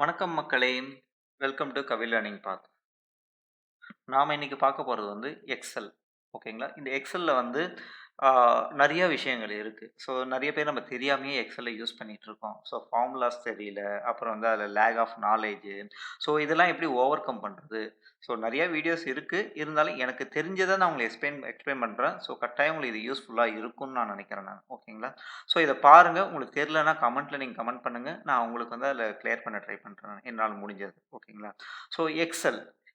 வணக்கம் மக்களே! Welcome to KaviLearning Path. நாம இன்னைக்கு பார்க்க போறது வந்து எக்ஸெல். ஓகேங்களா? இந்த எக்ஸெல்ல வந்து ஆ நெறைய விஷயங்கள் இருக்கு. ஸோ நெறைய பேர் நம்ம தெரியாமயே எக்ஸெல்ல யூஸ் பண்ணிட்டுருக்கோம். ஸோ ஃபார்முலாஸ் தெரியல. அப்புறம் வந்து அதில லேக் ஆஃப் நாலேட்ஜ். ஸோ இதெல்லாம் எப்படி ஓவர் கம் பண்றது? ஸோ நெறைய வீடியோஸ் இருக்கு. இருந்தாலும் எனக்கு தெரிஞ்சத நான் உங்களுக்கு எக்ஸ்பிளைன் பண்றேன். ஸோ கட்டாயம் உங்களுக்கு இது யூஸ்ஃபுல்லா இருக்கும்னு நான் நெனைக்கிறேன் நான். ஓகேங்களா? ஸோ இத பாருங்க. உங்களுக்கு தெரியலன்னா கமெண்ட்ல நீங்க கமெண்ட் பண்ணுங்க. நான் உங்களுக்கு வந்து அதில கிளியர் பண்ண ட்ரை பண்றேன். என்னால முடிஞ்சது. ஓகேங்களா? ஸோ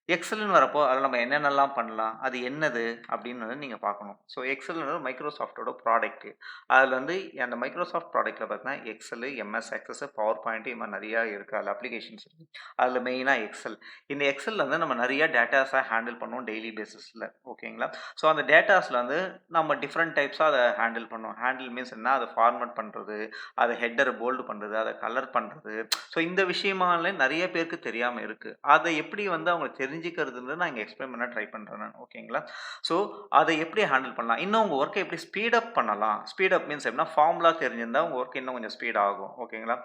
எக்ஸெல்ன்னு வரப்போ அதில நம்ம என்னென்னலாம் பண்ணலாம்? அது என்னது? அப்படின்னு நீங்க பார்க்கணும். ஸோ எக்ஸெல்ன்றது மைக்ரோசாஃப்ட்டோட ப்ராடக்ட். அதில வந்து அந்த மைக்ரோசாஃப்ட் ப்ராடக்ட்ல பார்த்தீங்கன்னா, Excel, MS Access, PowerPoint இது மாரி நெறையா இருக்கு. அதில அப்ளிகேஷன்ஸ் இருக்கு. அதில மெயினா எக்ஸெல். இந்த எக்ஸெல்ல வந்து நம்ம நெறைய டேட்டாஸ ஹேண்டில் பண்ணுவோம் டெய்லி பேசிஸ்ல. ஓகேங்களா? ஸோ அந்த டேட்டாஸ்ல வந்து நம்ம டிஃபரெண்ட் டைப்ஸா அத ஹேண்டில் பண்ணுவோம். ஹேண்டில் மீன்ஸ் என்ன? அத ஃபார்மேட் பண்றது, அத ஹெட்டர போல்டு பண்றது, அத கலர் பண்றது. ஸோ இந்த விஷயமாலே நெறைய பேருக்கு தெரியாம இருக்கு. அத எப்படி வந்து அவங்க தெரிஞ்சுக்கிறதுன்னு நான் இங்க எக்ஸ்பிளைன் பண்ண ட்ரை பண்றேன் நான். ஓகேங்களா? ஸோ அத எப்படி ஹேண்டில் பண்ணலாம்? இன்னும் உங்க ஒர்க்க எப்படி ஸ்பீட் அப் பண்ணலாம்? ஸ்பீட் அப் மீன்ஸ் எப்படின்னா, ஃபார்முலா தெரிஞ்சிருந்தா உங்க ஒர்க் இன்னும் கொஞ்சம் ஸ்பீட் ஆகும். ஓகேங்களா?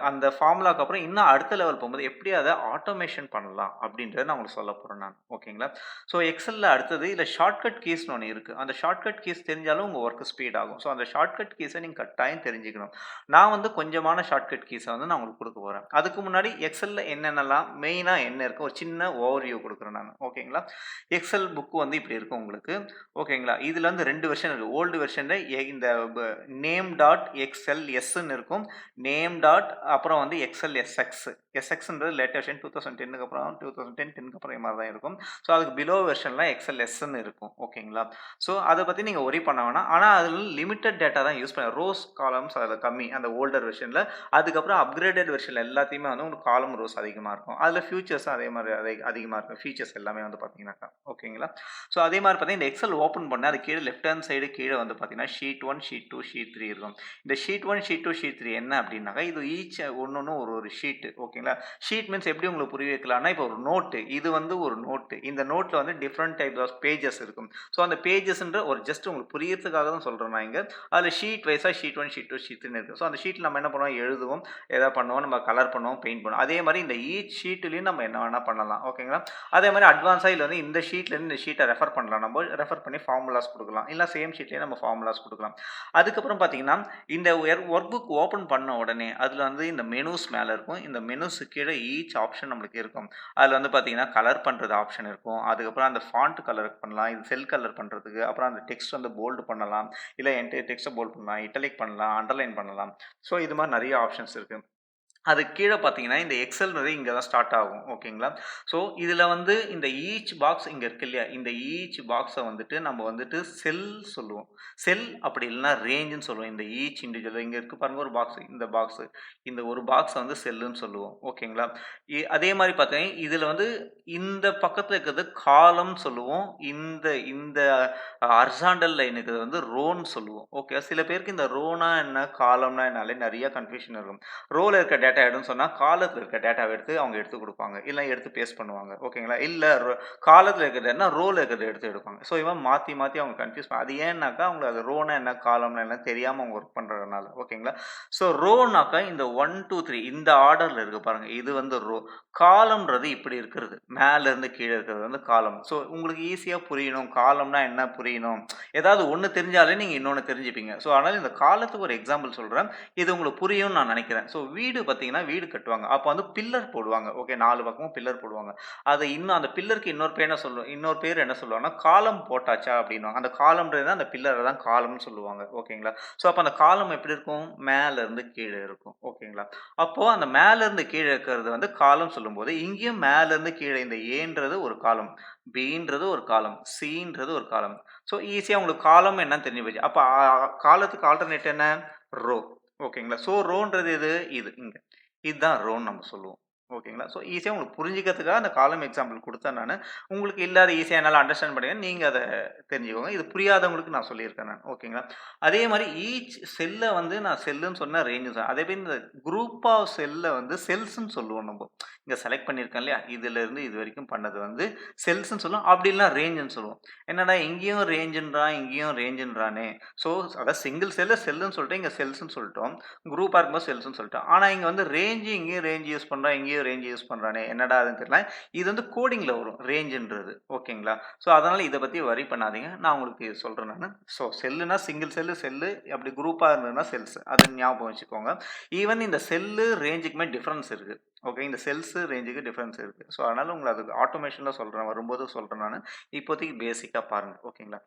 அந்த ஃபார்முலாக்கு அப்புறம் இன்னும் அடுத்த லெவல் போகும்போது எப்படி அத ஆட்டோமேஷன் பண்ணலாம்? அப்படின்றத நான் உங்களுக்கு சொல்லப் போறேன் நான். ஓகேங்களா? ஸோ எக்ஸெல்ல அடுத்தது இதுல ஷார்ட்கட் கீஸ்ன்னு ஒண்ணு இருக்கு. அந்த ஷார்ட்கட் கீஸ் தெரிஞ்சாலும் உங்க ஒர்க் ஸ்பீட் ஆகும். ஸோ அந்த ஷார்ட்கட் கீஸ நீங்க கட்டாயம் தெரிஞ்சுக்கணும். நான் வந்து கொஞ்சமான ஷார்ட்கட் கீஸ வந்து நான் உங்களுக்கு குடுக்க போறேன். அதுக்கு முன்னாடி எக்ஸெல்ல என்னென்னலாம் மெயினா என்ன இருக்கு? ஒரு சின்ன ஓவர்வியூ குடுக்குறேன் நானு. ஓகேங்களா? எக்ஸெல் புக் வந்து இப்படி இருக்கும் உங்களுக்கு. ஓகேங்களா? இதுல வந்து 2 வெர்ஷன் இருக்கு. ஓல்டு வெர்ஷன்ல இந்த நேம் டாட் எக்ஸ்எல் எஸ்ன்னு இருக்கும். நேம் டாட் அப்புறம் வந்து எக்ஸ்எல் எஸ்எக்ஸ். எஸ்எக்ஸ்ன்றது லேட்டஸ்ட் வெர்ஷன் 2010க்கு அப்புறம் 2010, 10க்கு அப்புறம் இது மாரி தான் இருக்கும். ஸோ அதுக்கு பிலோ வெர்ஷன்ல எக்ஸ்எல் எஸ்ன்னு இருக்கும். ஓகேங்களா? ஸோ அத பத்தி நீங்க வொரி பண்ண வேணாம். ஆனா அதில லிமிட்டட் டேட்டா தான் யூஸ் பண்ண ரோஸ், காலம்ஸ் அதில கம்மி. அந்த ஓல்டர் வெர்ஷன்ல. அதுக்கப்புறம் அப்கிரேடட் வெர்ஷன்ல எல்லாத்தையுமே வந்து உங்களுக்கு காலம், ரோஸ் அதிகமா இருக்கும். அதில ஃபியூச்சர்ஸும் அதே மாரி அதிகமா இருக்கும். ஃபீச்சர்ஸ் எல்லாமே வந்து பார்த்தீங்கன்னாக்கா. ஓகேங்களா? ஸோ அதே மாரி பார்த்தீங்கன்னா, இந்த எக்ஸெல் ஓப்பன் பண்ணா அது கீழ லெஃப்ட் ஹேண்ட் சைடு கீழ வந்து பார்த்தீங்கன்னா, ஷீட் 1, ஷீட் 2, ஷீட் 3 இருக்கும். இந்த ஷீட் 1, ஷீட் 2, ஷீட் 3 என்ன அப்டின்னாக்கா, இது ஈச் ஒண்ணொண்ணும் ஒரு ஷீட். ஓகேங்களா? ஷீட் மீன்ஸ் எப்படி உங்களுக்கு புரிய வைக்கலாம்னா, இப்போ ஒரு நோட்டு. இது வந்து ஒரு நோட்டு. இந்த நோட்ல வந்து டிஃபரெண்ட் டைப்ஸ் ஆஃப் பேஜஸ் இருக்கும். ஸோ அந்த பேஜஸ்ன்ற ஒரு ஜஸ்ட் உங்களுக்கு புரியறதுக்காக தான் சொல்றேன் நான் இங்க. அதில ஷீட் வைஸா ஷீட் 1, ஷீட் 2, ஷீட் 3ன்னு இருக்கு. ஸோ அந்த ஷீட்ல நம்ம என்ன பண்ணுவோம்? எழுதுவோம், எதா பண்ணுவோம், நம்ம கலர் பண்ணுவோம், பெயிண்ட் பண்ணுவோம். அதே மாரி இந்த ஈச் ஷீட்லயும் நம்ம என்ன வேணா பண்ணலாம். ஓகேங்களா? அதே மாரி அட்வான்ஸா இதுல வந்து இந்த ஷீட்லேருந்து இந்த ஷீட்ட ரெஃபர் பண்ணலாம். நம்ம ரெஃபர் பண்ணி ஃபார்முலாஸ் குடுக்கலாம். இல்ல சேம் ஷீட்லயே நம்ம ஃபார்முலாஸ் குடுக்கலாம். அதுக்கப்புறம் பார்த்தீங்கன்னா, இந்த ஒர்க் புக் ஓப்பன் பண்ண உடனே அதில வந்து இந்த மெனூஸ் மேல இருக்கும். இந்த மெனூஸ் கீழ ஈச் ஆப்ஷன் நம்மளுக்கு இருக்கும். அதில வந்து பார்த்தீங்கன்னா, கலர் பண்றது ஆப்ஷன் இருக்கும். அதுக்கப்புறம் அந்த ஃபாண்ட் கலர் பண்ணலாம். இது செல் கலர் பண்றதுக்கு. அப்புறம் அந்த டெக்ஸ்ட் வந்து போல்டு பண்ணலாம். இல்ல என்டையர் டெக்ஸ்ட்ட போல்ட் பண்ணலாம். இட்டாலிக் பண்ணலாம். அண்டர்லைன் பண்ணலாம். ஸோ இது மாரி நெறைய ஆப்ஷன்ஸ் இருக்கு. அதுக்கு கீழ பார்த்தீங்கன்னா, இந்த எக்ஸெல்ன்றது இங்க தான் ஸ்டார்ட் ஆகும். ஓகேங்களா? ஸோ இதுல வந்து இந்த ஈச் பாக்ஸ் இங்க இருக்கு இல்லையா? இந்த ஈச் பாக்ஸ வந்துட்டு நம்ம வந்துட்டு செல் சொல்லுவோம். செல் அப்படி இல்லன்னா ரேஞ்சுன்னு சொல்லுவோம். இந்த ஈச் இண்டிவிஜுவல் இங்க இருக்கு பாருங்க ஒரு பாக்ஸ். இந்த பாக்ஸ். இந்த ஒரு பாக்ஸ வந்து செல்லுன்னு சொல்லுவோம். ஓகேங்களா? அதே மாரி பார்த்தீங்கன்னா, இதுல வந்து இந்த பக்கத்துல இருக்கிறது காலம்ன்னு சொல்லுவோம். இந்த இந்த ஹாரிசான்டல் லைன் இருக்கிறது வந்து ரோன்னு சொல்லுவோம். ஓகே. சில பேருக்கு இந்த ரோனா என்ன? காலம்னா என்னாலே நெறைய கன்ஃப்யூஷன் இருக்கும். ரோல இருக்க டேட்டா எடுன்னு சொன்னா, காலத்துல இருக்க டேட்டாவ எடுத்து அவங்க எடுத்து குடுப்பாங்க. இல்ல எடுத்து பேஸ்ட் பண்ணுவாங்க. ஓகேங்களா? இல்ல காலத்துல இருக்க டேட்டானா, ரோல இருக்கிறத எடுத்து எடுப்பாங்க. ஸோ இவன் மாத்தி மாத்தி அவங்க கன்ஃப்யூஸ் அது ஏன்னாக்கா, அவங்களுக்கு அது ரோனா என்ன? காலம்னா என்ன? தெரியாம அவங்க ஒர்க் பண்றதுனால. ஓகேங்களா? ஸோ ரோனாக்கா இந்த 1, 2, 3 இந்த ஆர்டர்ல இருக்கு பாருங்க. இது வந்து ரோ. காலம்ன்றது இப்படி இருக்கிறது. மேல இருந்து கீழ இருக்கிறது வந்து காலம். ஸோ உங்களுக்கு ஈஸியா புரியணும். காலம்னா என்ன புரியணும். ஏதாவது ஒண்ணு தெரிஞ்சாலே நீங்க இன்னொன்னு தெரிஞ்சுப்பீங்க. ஸோ அதனால இந்த காலத்துக்கு ஒரு எக்ஸாம்பிள் சொல்றேன். இது உங்களுக்கு புரியும்னு நான் நினைக்கிறேன். ஸோ வீடு பார்த்தீங்கன்னா, வீடு கட்டுவாங்க. அப்ப வந்து பில்லர் போடுவாங்க. ஓகே 4 பக்கமும் பில்லர் போடுவாங்க. அத இன்னும் அந்த பில்லருக்கு இன்னொரு பேர் என்ன சொல்லுவாங்கன்னா, காலம் போட்டாச்சா அப்படின்னுவாங்க. அந்த காலம்ன்றது அந்த பில்லர தான் காலம்னு சொல்லுவாங்க. ஓகேங்களா? ஸோ அப்ப அந்த காலம் எப்படி இருக்கும்? மேல இருந்து கீழ இருக்கும். ஓகேங்களா? அப்போ அந்த மேல இருந்து கீழ இருக்கிறது வந்து காலம் சொல்லும்போது, இங்கேயும் மேல இருந்து கீழ இந்த ஏன்றது ஒரு காலம், பின்றது ஒரு காலம், சின்றது ஒரு காலம். ஸோ ஈஸியா உங்களுக்கு காலம் என்னன்னு தெரிஞ்சு போச்சு. அப்ப காலத்துக்கு ஆல்டர்னேட் என்ன? ரோ. ஓகேங்களா? ஸோ ரோன்றது எது? இது இங்க. இதுதான் ரோன்னு நம்ம சொல்லுவோம். ஓகேங்களா? ஸோ ஈஸியா உங்களுக்கு புரிஞ்சுக்கிறதுக்காக அந்த காலம் எக்ஸாம்பிள் குடுத்தேன் நானு. உங்களுக்கு இல்ல அது ஈஸியா என்னால அண்டர்ஸ்டாண்ட் பண்ணிக்க நீங்க அத தெரிஞ்சுக்கோங்க. இது புரியாதவங்களுக்கு நான் சொல்லியிருக்கேன் நான். ஓகேங்களா? அதே மாரி ஈச் செல்ல வந்து நான் செல்லுன்னு சொன்னேன், ரேஞ்சுன்னு சொன்னேன். அதே மாரி இந்த குரூப் ஆஃப் செல்ல வந்து செல்ஸ்ன்னு சொல்லுவோம் நம்ப. இங்க செலக்ட் பண்ணியிருக்கேன் இல்லையா? இதுலருந்து இது வரைக்கும் பண்ணது வந்து செல்ஸ்ன்னு சொல்லுவோம். அப்படி இல்லனா ரேஞ்சுன்னு சொல்லுவோம். என்னடா இங்கேயும் ரேஞ்சுன்றான், இங்கேயும் ரேஞ்சுன்றானே. ஸோ அதாவது சிங்கிள் செல்ல செல்லுன்னு சொல்லிட்டு இங்க செல்ஸ்ன்னு சொல்லிட்டோம். குரூப்பா இருக்கும்போது செல்ஸ்ன்னு சொல்லிட்டோம். ஆனா இங்க வந்து ரேஞ்சு இங்கேயும் ரேஞ்ச் யூஸ் பண்றான், இங்கேயும் ரேஞ்ச் யூஸ் பண்றானே. என்னடா அதுன்னு தெரியல. இது வந்து கோடிங்ல வரும் ரேஞ்சுன்றது. ஓகேங்களா? ஸோ அதனால இத பத்தி வொரி பண்ணாதீங்க. நான் உங்களுக்கு சொல்றேன் நானு. ஸோ செல்லுனா சிங்கிள் செல்லு செல்லு, அப்படி குரூப்பா இருந்ததுன்னா செல்ஸ். அது ஞாபகம் வச்சுக்கோங்க. ஈவன் இந்த செல்லு, ரேஞ்சுக்குமே டிஃபரன்ஸ் இருக்கு. ஓகே. இந்த செல்ஸ், ரேஞ்சுக்கு டிஃபரன்ஸ் இருக்கு. ஸோ அதனால உங்கள அது ஆட்டோமேஷன்ல சொல்றேன். வரும்போது சொல்றேன் நானு. இப்போதைக்கு பேசிக்கா பாருங்க. ஓகேங்களா?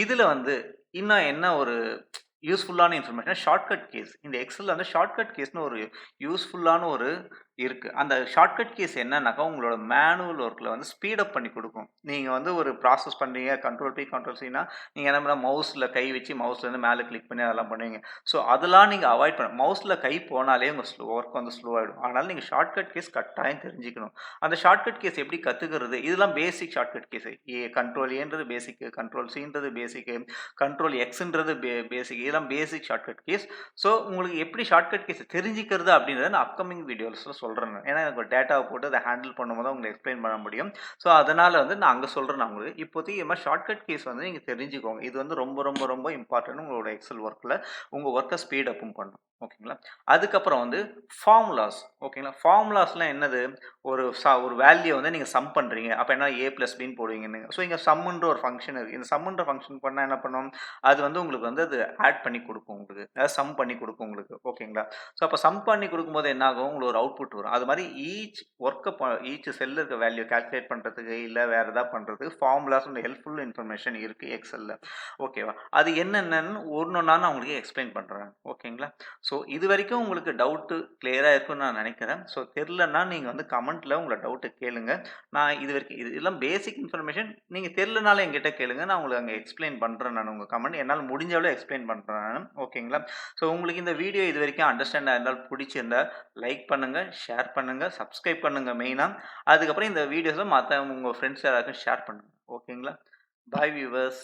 இதுல வந்து இன்னும் என்ன ஒரு யூஸ்ஃபுல்லான இன்ஃபர்மேஷன் ஷார்ட்கட் கீஸ். இந்த எக்ஸெல்ல வந்து ஷார்ட்கட் கீஸ்ன்னு ஒரு யூஸ்ஃபுல்லான ஒரு இருக்கு. அந்த ஷார்ட்கட் கீஸ் என்னன்னாக்கா, உங்களோட மேனுவல் ஒர்க்ல வந்து ஸ்பீட் அப் பண்ணி குடுக்கும். நீங்க வந்து ஒரு ப்ராசஸ் பண்றீங்க, கண்ட்ரோல் பி, கண்ட்ரோல் சின்னா, நீங்க என்ன பண்ணலாம் மவுஸ்ல கை வச்சு மவுஸ்லேருந்து மேல கிளிக் பண்ணி அதெல்லாம் பண்ணுவீங்க. ஸோ அதெல்லாம் நீங்க அவாய்ட் பண்ணணும். மவுஸ்ல கை போனாலே உங்க ஒர்க் வந்து ஸ்லோ ஆயிடும். அதனால நீங்க ஷார்ட்கட் கீஸ் கட்டாயம் தெரிஞ்சுக்கணும். அந்த ஷார்ட்கட் கீஸ் எப்படி கத்துக்கிறது? இதெல்லாம் பேசிக் ஷார்ட்கட் கீஸ். கண்ட்ரோல் ஏன்றது பேசிக், கண்ட்ரோல் சின்றது பேசிக், கண்ட்ரோல் எக்ஸ்ன்றது பேசிக். இதெல்லாம் பேசிக் ஷார்ட்கட் கீஸ். ஸோ உங்களுக்கு எப்படி ஷார்ட்கட் கீஸ் தெரிஞ்சுக்கிறது அப்படின்றத நான் அப்கமிங் வீடியோஸ்ல சொல்றேன் நான். ஏன்னா எனக்கு ஒரு டேட்டாவ போட்டு அத ஹேண்டில் பண்ணும்போது தான் உங்களுக்கு எக்ஸ்பிளைன் பண்ண முடியும். ஸோ அதனால வந்து நான் அங்க சொல்றேன் நான் உங்களுக்கு. இப்போதைக்கு இது மாரி ஷார்ட்கட் கீஸ் வந்து நீங்க தெரிஞ்சுக்கோங்க. இது வந்து ரொம்ப ரொம்ப ரொம்ப இம்பார்ட்டன்ட் உங்களோட எக்ஸெல் ஒர்க்ல. உங்க ஒர்க்க ஸ்பீட் அப்பும் பண்ணும். ஓகேங்களா? அதுக்கப்புறம் வந்து ஃபார்முலாஸ். ஓகேங்களா? ஃபார்முலாஸ்லாம் என்னது? ஒரு வேல்யூ வந்து நீங்க சம் பண்றீங்க. அப்ப என்ன A பிளஸ் பின்னு போடுவீங்கன்னு. ஸோ இங்க சம்ன்ற ஒரு ஃபங்ஷன் இருக்கு. இந்த சம்ன்ற ஃபங்ஷன் பண்ணா என்ன பண்ணும்? அது வந்து உங்களுக்கு வந்து அது ஆட் பண்ணி குடுக்கும் உங்களுக்கு. அதாவது சம் பண்ணி குடுக்கும் உங்களுக்கு. ஓகேங்களா? ஸோ அப்ப சம் பண்ணி குடுக்கும்போது என்ன ஆகும்? உங்களுக்கு ஒரு அவுட்புட் வரும். அது மாரி ஈச் செல்ல இருக்க வேல்யூ கால்குலேட் பண்றதுக்கு, இல்ல வேற ஏதாவது பண்றதுக்கு ஃபார்முலாஸ் ஹெல்ப்ஃபுல் இன்ஃபர்மேஷன் இருக்கு எக்ஸெல்ல. ஓகேவா? அது என்னென்னன்னு ஒண்ணொண்ணா நான் உங்களுக்கு எக்ஸ்பிளைன் பண்றேன். ஓகேங்களா? ஸோ இதுவரைக்கும் உங்களுக்கு டவுட் கிளியரா இருக்கும்னு நான் நினைக்கிறேன். ஸோ தெரியலன்னா நீங்க வந்து கமெண்ட்ல உங்களோட டவுட்ட கேளுங்க. நான் இதுவரைக்கும் இதெல்லாம் பேசிக் இன்ஃபர்மேஷன். நீங்க தெரியலனாலும் என்கிட்ட கேளுங்க. நான் உங்களுக்கு அங்க எக்ஸ்பிளைன் பண்றேன் நானு உங்க கமெண்ட். என்னால முடிஞ்ச அளவு எக்ஸ்பிளைன் பண்றேன் நானு. ஓகேங்களா? ஸோ உங்களுக்கு இந்த வீடியோ இதுவரைக்கும் அண்டர்ஸ்டாண்ட் ஆயிருந்தால் பிடிச்சிருந்தா லைக் பண்ணுங்க, ஷேர் பண்ணுங்க, சப்ஸ்கிரைப் பண்ணுங்க மெயினா. அதுக்கப்புறம் இந்த வீடியோஸ மத்த உங்க ஃப்ரெண்ட்ஸ் யாராருக்கும் ஷேர் பண்ணுங்க. ஓகேங்களா? பாய் வியூவர்ஸ்.